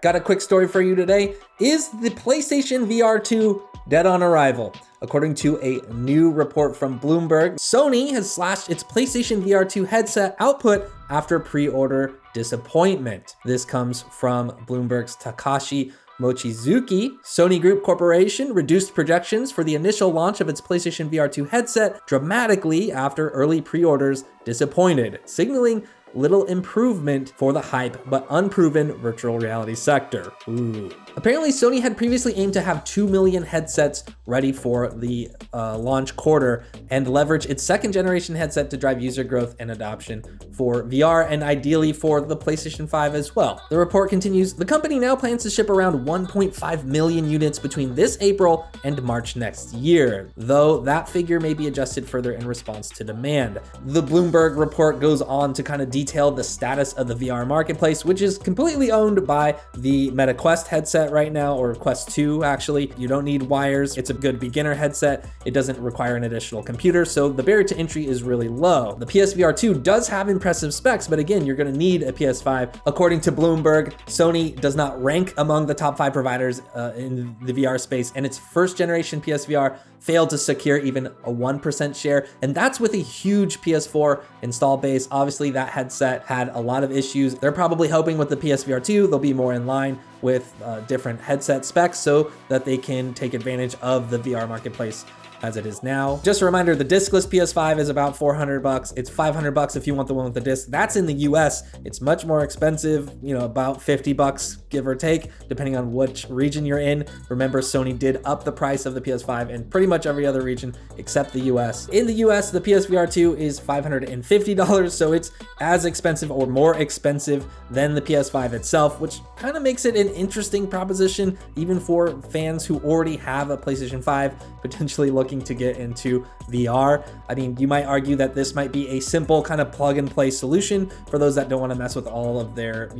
got a quick story for you today. Is the PlayStation VR2 dead on arrival? According to a new report from Bloomberg, Sony has slashed its PlayStation VR2 headset output after pre-order disappointment. This comes from Bloomberg's Takashi Mochizuki. Sony Group Corporation reduced projections for the initial launch of its PlayStation VR2 headset dramatically after early pre-orders disappointed, signaling little improvement for the hype but unproven virtual reality sector. Ooh. Apparently, Sony had previously aimed to have 2 million headsets ready for the launch quarter and leverage its second generation headset to drive user growth and adoption for VR and ideally for the PlayStation 5 as well. The report continues, the company now plans to ship around 1.5 million units between this April and March next year, though that figure may be adjusted further in response to demand. The Bloomberg report goes on to kind of detail the status of the VR marketplace, which is completely owned by the Meta Quest headset right now, or Quest 2 actually. You don't need wires. It's a good beginner headset. It doesn't require an additional computer, so the barrier to entry is really low. The PSVR 2 does have impressive specs, but again, you're gonna need a PS5. According to Bloomberg, Sony does not rank among the top 5 providers in the VR space, and its first generation PSVR failed to secure even a 1% share, and that's with a huge PS4 install base. Obviously, that headset had a lot of issues. They're probably hoping with the PSVR 2, they'll be more in line with different headset specs so that they can take advantage of the VR marketplace as it is now. Just a reminder, the discless PS5 is about $400. It's $500 if you want the one with the disc. That's in the US. It's much more expensive, about $50, give or take, depending on which region you're in. Remember, Sony did up the price of the PS5 in pretty much every other region except the US. In the US, the PSVR 2 is $550, so it's as expensive or more expensive than the PS5 itself, which kind of makes it an interesting proposition, even for fans who already have a PlayStation 5, potentially looking to get into VR. I mean, you might argue that this might be a simple kind of plug and play solution for those that don't want to mess with all of their,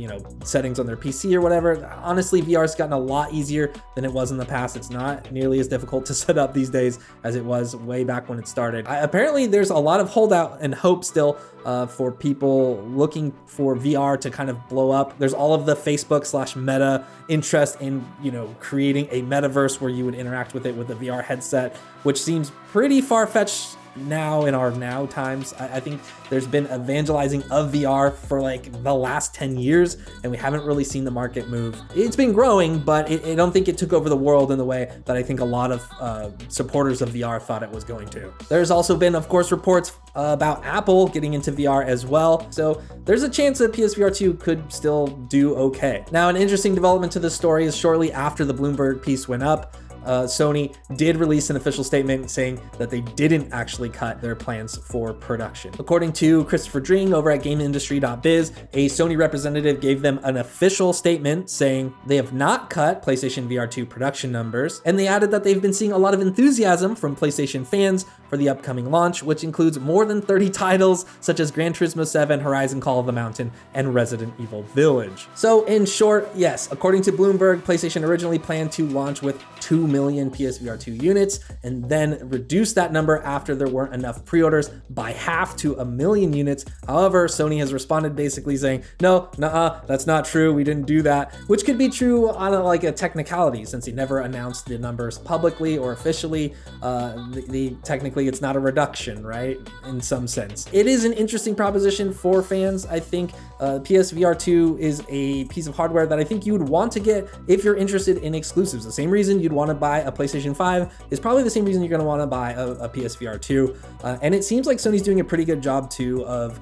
settings on their PC or whatever. Honestly, VR's gotten a lot easier than it was in the past. It's not nearly as difficult to set up these days as it was way back when it started. Apparently, there's a lot of holdout and hope still for people looking for VR to kind of blow up. There's all of the Facebook/Meta interest in, creating a metaverse where you would interact with it with a VR headset, which seems pretty far-fetched now in our now times. I think there's been evangelizing of VR for like the last 10 years, and we haven't really seen the market move. It's been growing, but I don't think it took over the world in the way that I think a lot of supporters of VR thought it was going to. There's also been, of course, reports about Apple getting into VR as well. So there's a chance that PSVR 2 could still do okay. Now, an interesting development to this story is shortly after the Bloomberg piece went up, Sony did release an official statement saying that they didn't actually cut their plans for production. According to Christopher Dring over at GamesIndustry.biz, a Sony representative gave them an official statement saying they have not cut PlayStation VR 2 production numbers, and they added that they've been seeing a lot of enthusiasm from PlayStation fans for the upcoming launch, which includes more than 30 titles such as Gran Turismo 7, Horizon Call of the Mountain, and Resident Evil Village. So in short, yes, according to Bloomberg, PlayStation originally planned to launch with 2 million PSVR 2 units and then reduce that number after there weren't enough pre-orders by half to 1 million units. However, Sony has responded basically saying, no, that's not true. We didn't do that, which could be true on a technicality since he never announced the numbers publicly or officially. Technically, it's not a reduction, right? In some sense. It is an interesting proposition for fans. I think PSVR 2 is a piece of hardware that I think you would want to get if you're interested in exclusives. The same reason you'd want to buy a PlayStation 5 is probably the same reason you're going to want to buy a PSVR 2. And it seems like Sony's doing a pretty good job too of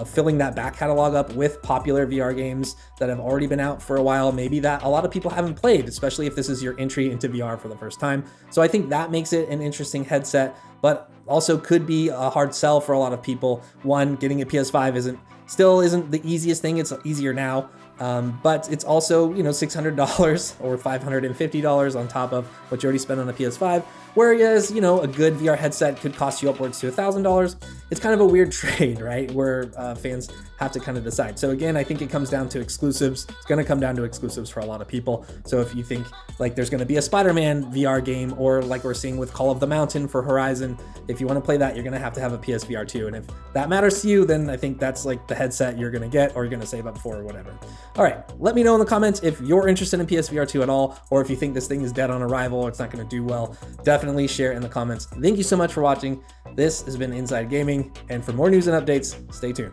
filling that back catalog up with popular VR games that have already been out for a while, maybe that a lot of people haven't played, especially if this is your entry into VR for the first time. So I think that makes it an interesting headset, but also could be a hard sell for a lot of people. One, getting a PS5 still isn't the easiest thing. It's easier now. But it's also, $600 or $550 on top of what you already spent on a PS5. Whereas, a good VR headset could cost you upwards to $1,000. It's kind of a weird trade, right? Where fans have to kind of decide. So again, I think it comes down to exclusives. It's going to come down to exclusives for a lot of people. So if you think like there's going to be a Spider-Man VR game, or like we're seeing with Call of the Mountain for Horizon, if you want to play that, you're going to have a PSVR2. And if that matters to you, then I think that's like the headset you're going to get, or you're going to save up for, or whatever. All right, let me know in the comments if you're interested in PSVR2 at all, or if you think this thing is dead on arrival or it's not going to do well. Definitely share in the comments. Thank you so much for watching. This has been Inside Gaming, and for more news and updates, stay tuned.